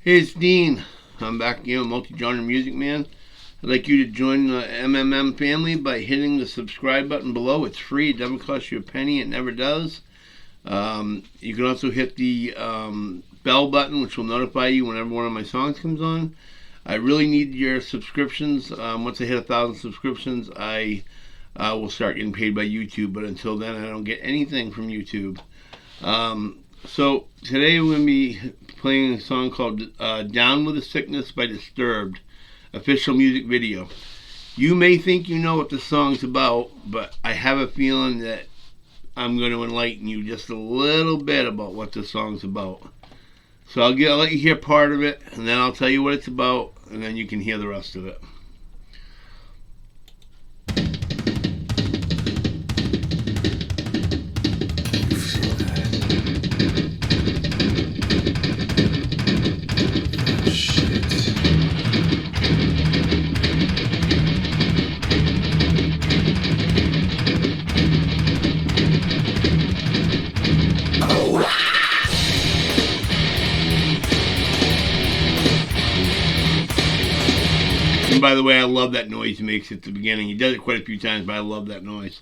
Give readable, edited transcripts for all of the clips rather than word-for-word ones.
Hey, it's Dean. I'm back again with Multi-Genre Music Man. I'd like you to join the MMM family by hitting the subscribe button below. It's free. It doesn't cost you a penny. It never does. You can also hit the bell button, which will notify you whenever one of my songs comes on. I really need your subscriptions. Once I hit 1,000 subscriptions, I will start getting paid by YouTube. But until then, I don't get anything from YouTube. So today we're going to be playing a song called Down with the Sickness by Disturbed, official music video. You may think you know what the song's about, but I have a feeling that I'm going to enlighten you just a little bit about what the song's about. So I'll let you hear part of it, and then I'll tell you what it's about, and then you can hear the rest of it. And by the way, I love that noise he makes at the beginning. He does it quite a few times, but I love that noise.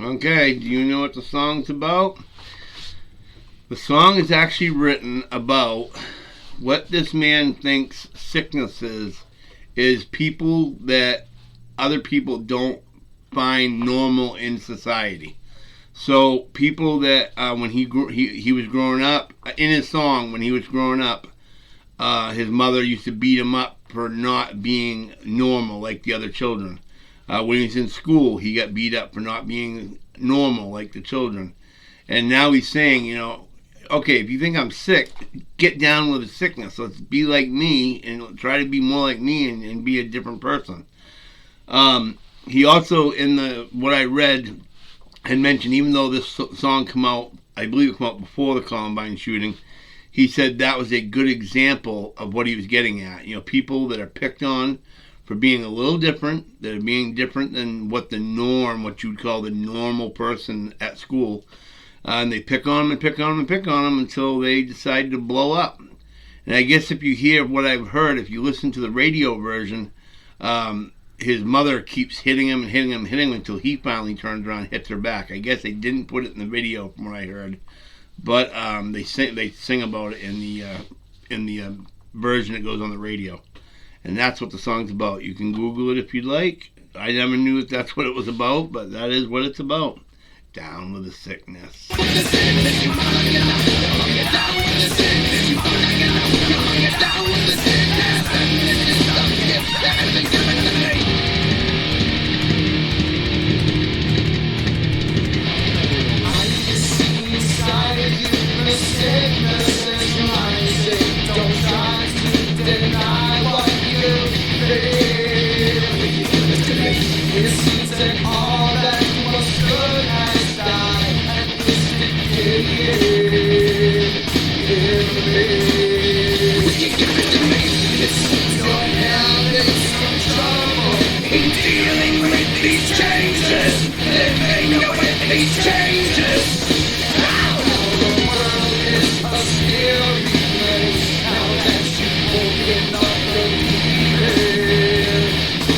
Okay, do you know what the song's about? The song is actually written about what this man thinks sickness is people that other people don't find normal in society. So people that when he was growing up, in his song, when he was growing up, his mother used to beat him up for not being normal like the other children. When he was in school, he got beat up for not being normal like the children. And now he's saying, okay, if you think I'm sick, get down with the sickness. Let's be like me and try to be more like me and be a different person. He also, in what I read, had mentioned, even though this song came out, I believe it came out before the Columbine shooting, he said that was a good example of what he was getting at. People that are picked on for being a little different, that are being different than what you'd call the normal person at school. And they pick on them and pick on them and pick on them until they decide to blow up. And I guess if you hear what I've heard, if you listen to the radio version, his mother keeps hitting him and hitting him and hitting him until he finally turns around and hits her back. I guess they didn't put it in the video from what I heard. But they sing about it in the version that goes on the radio. And that's what the song's about. You can Google it if you'd like. I never knew that that's what it was about, but that is what it's about. Down with the sickness.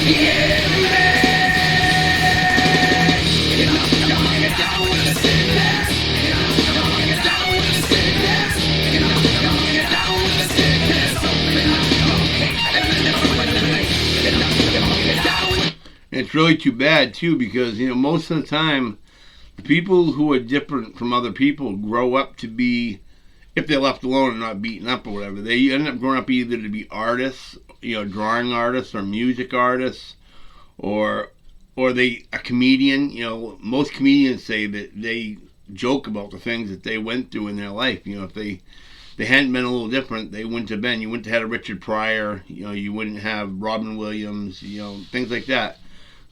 Yeah. And it's really too bad too, because most of the time, the people who are different from other people grow up to be, if they're left alone and not beaten up or whatever, they end up growing up either to be artists, drawing artists or music artists, or they a comedian. Most comedians say that they joke about the things that they went through in their life. If they hadn't been a little different, they wouldn't have been. You wouldn't have had a Richard Pryor. You wouldn't have Robin Williams. Things like that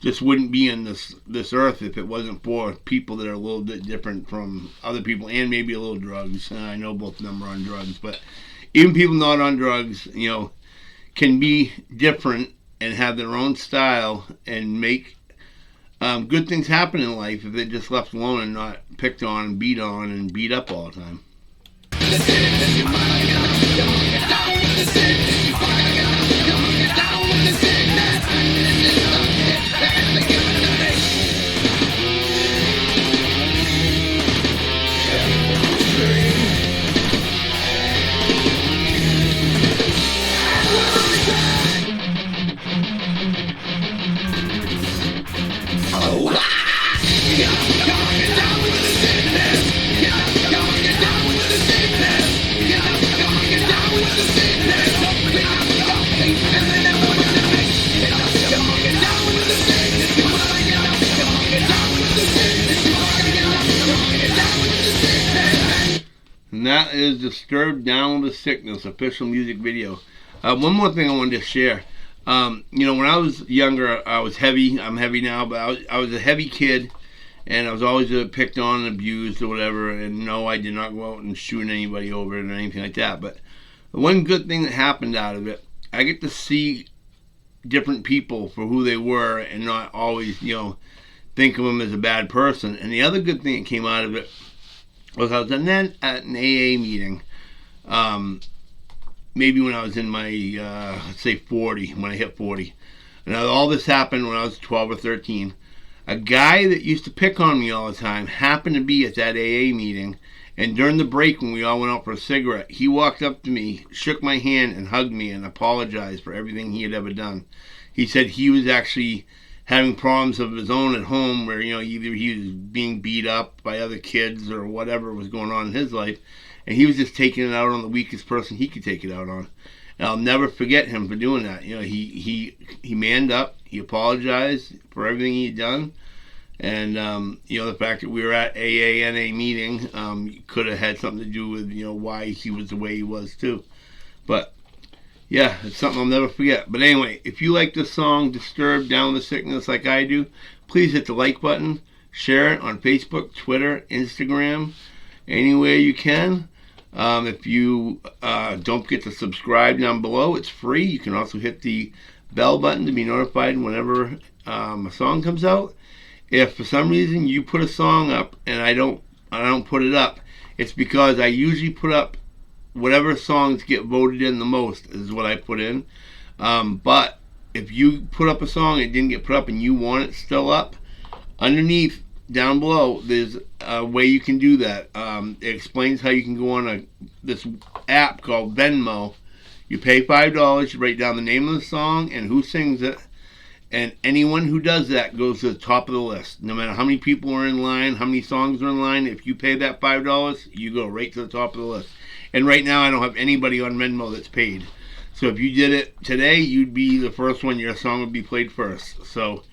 just wouldn't be in this earth if it wasn't for people that are a little bit different from other people, and maybe a little drugs. I know both of them are on drugs, but even people not on drugs, can be different and have their own style and make good things happen in life if they're just left alone and not picked on and beat up all the time. And that is Disturbed Down with the Sickness official music video. One more thing I wanted to share. When I was younger, I was heavy. I'm heavy now, but I was a heavy kid, and I was always picked on and abused or whatever. And no, I did not go out and shoot anybody over it or anything like that. But the one good thing that happened out of it, I get to see different people for who they were and not always, think of them as a bad person. And the other good thing that came out of it was I was at an AA meeting, maybe when I was in my, let's say 40, when I hit 40. And all this happened when I was 12 or 13. A guy that used to pick on me all the time happened to be at that AA meeting, and during the break when we all went out for a cigarette, he walked up to me, shook my hand, and hugged me and apologized for everything he had ever done. He said he was actually having problems of his own at home where, either he was being beat up by other kids or whatever was going on in his life, and he was just taking it out on the weakest person he could take it out on. And I'll never forget him for doing that. He manned up, he apologized for everything he had done, and the fact that we were at AANA meeting could have had something to do with why he was the way he was too. But yeah, it's something I'll never forget. But anyway, if you like this song, Disturbed Down with the Sickness, like I do, please hit the like button, share it on Facebook, Twitter, Instagram, anywhere you can. If you don't forget to subscribe down below, it's free. You can also hit the bell button to be notified whenever a song comes out. If for some reason you put a song up and I don't put it up, it's because I usually put up whatever songs get voted in the most is what I put in. But if you put up a song and it didn't get put up and you want it still up, underneath down below there's a way you can do that. It explains how you can go on this app called Venmo. You pay $5, you write down the name of the song and who sings it, and anyone who does that goes to the top of the list. No matter how many people are in line, how many songs are in line, if you pay that $5, you go right to the top of the list. And right now I don't have anybody on Venmo that's paid. So if you did it today, you'd be the first one. Your song would be played first. So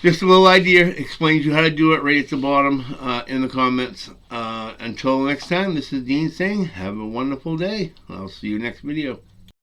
just a little idea, explains you how to do it right at the bottom in the comments. Until next time, this is Dean saying, have a wonderful day. I'll see you next video.